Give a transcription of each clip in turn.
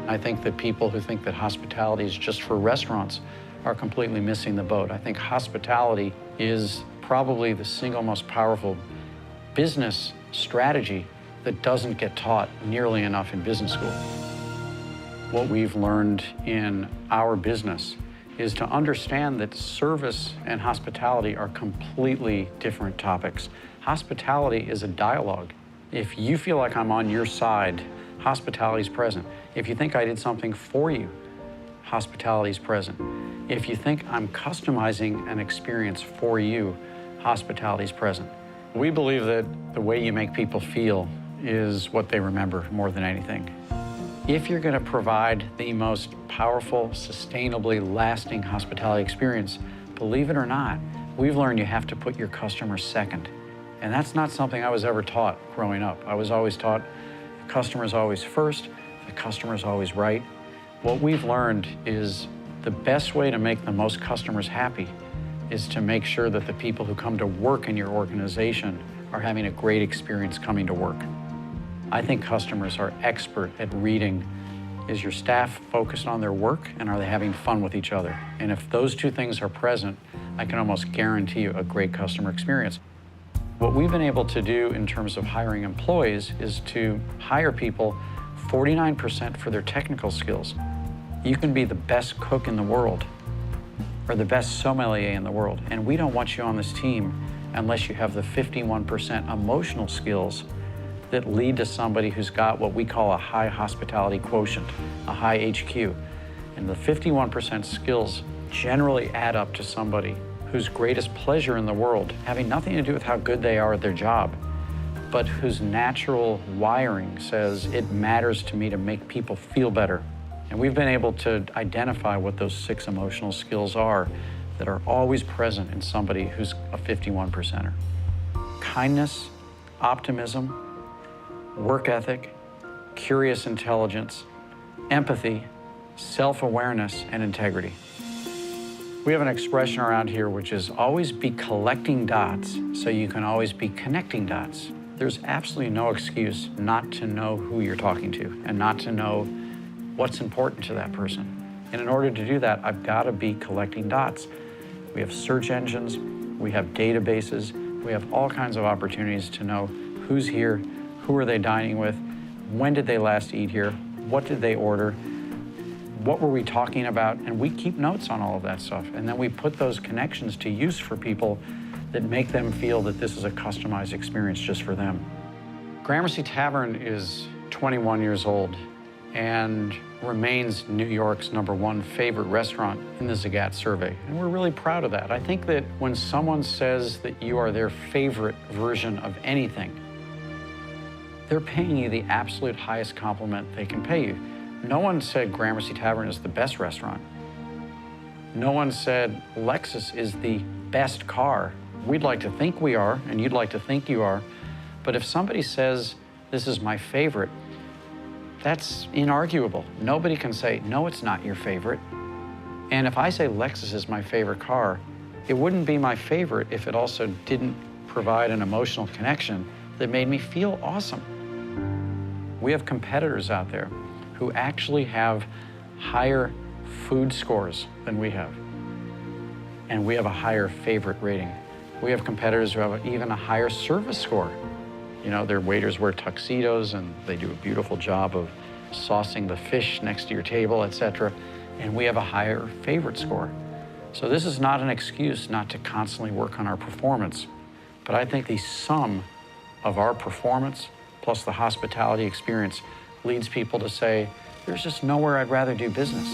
I think that people who think that hospitality is just for restaurants are completely missing the boat. I think hospitality is probably the single most powerful business strategy that doesn't get taught nearly enough in business school. What we've learned in our business is to understand that service and hospitality are completely different topics. Hospitality is a dialogue. If you feel like I'm on your side, hospitality is present. If you think I did something for you, hospitality is present. If you think I'm customizing an experience for you, hospitality is present. We believe that the way you make people feel is what they remember more than anything. If you're going to provide the most powerful, sustainably lasting hospitality experience, believe it or not, we've learned you have to put your customer second. And that's not something I was ever taught growing up. I was always taught the customer's always first, the customer's always right. What we've learned is the best way to make the most customers happy is to make sure that the people who come to work in your organization are having a great experience coming to work. I think customers are expert at reading, is your staff focused on their work and are they having fun with each other? And if those two things are present, I can almost guarantee you a great customer experience. What we've been able to do in terms of hiring employees is to hire people 49% for their technical skills. You can be the best cook in the world or the best sommelier in the world, and we don't want you on this team unless you have the 51% emotional skills that lead to somebody who's got what we call a high hospitality quotient, a high HQ. And the 51% skills generally add up to somebody whose greatest pleasure in the world, having nothing to do with how good they are at their job, but whose natural wiring says it matters to me to make people feel better. And we've been able to identify what those 6 emotional skills are that are always present in somebody who's a 51%er. Kindness, optimism, work ethic, curious intelligence, empathy, self-awareness, and integrity. We have an expression around here which is always be collecting dots so you can always be connecting dots. There's absolutely no excuse not to know who you're talking to and not to know what's important to that person. And in order to do that, I've got to be collecting dots. We have search engines, we have databases, we have all kinds of opportunities to know who's here, who are they dining with, when did they last eat here, what did they order, what were we talking about, and we keep notes on all of that stuff. And then we put those connections to use for people that make them feel that this is a customized experience just for them. Gramercy Tavern is 21 years old and remains New York's #1 favorite restaurant in the Zagat survey. And we're really proud of that. I think that when someone says that you are their favorite version of anything, they're paying you the absolute highest compliment they can pay you. No one said Gramercy Tavern is the best restaurant. No one said Lexus is the best car. We'd like to think we are, and you'd like to think you are. But if somebody says, this is my favorite, that's inarguable. Nobody can say, no, it's not your favorite. And if I say Lexus is my favorite car, it wouldn't be my favorite if it also didn't provide an emotional connection that made me feel awesome. We have competitors out there who actually have higher food scores than we have. And we have a higher favorite rating. We have competitors who have even a higher service score. You know, their waiters wear tuxedos and they do a beautiful job of saucing the fish next to your table, etc. And we have a higher favorite score. So this is not an excuse not to constantly work on our performance. But I think the sum of our performance plus the hospitality experience leads people to say, there's just nowhere I'd rather do business.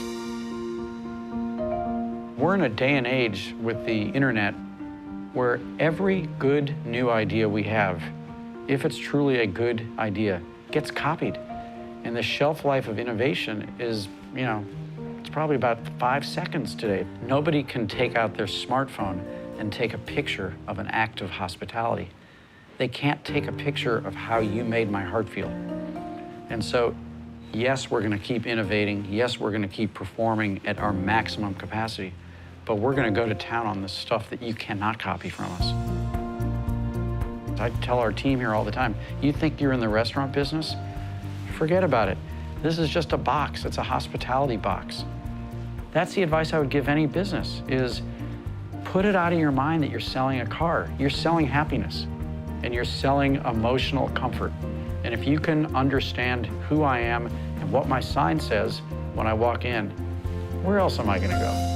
We're in a day and age with the internet where every good new idea we have, if it's truly a good idea, gets copied. And the shelf life of innovation is, it's probably about 5 seconds today. Nobody can take out their smartphone and take a picture of an act of hospitality. They can't take a picture of how you made my heart feel. And so, yes, we're gonna keep innovating. Yes, we're gonna keep performing at our maximum capacity, but we're gonna go to town on the stuff that you cannot copy from us. I tell our team here all the time, you think you're in the restaurant business? Forget about it. This is just a box. It's a hospitality box. That's the advice I would give any business, is put it out of your mind that you're selling a car. You're selling happiness, and you're selling emotional comfort. And if you can understand who I am and what my sign says when I walk in, where else am I going to go?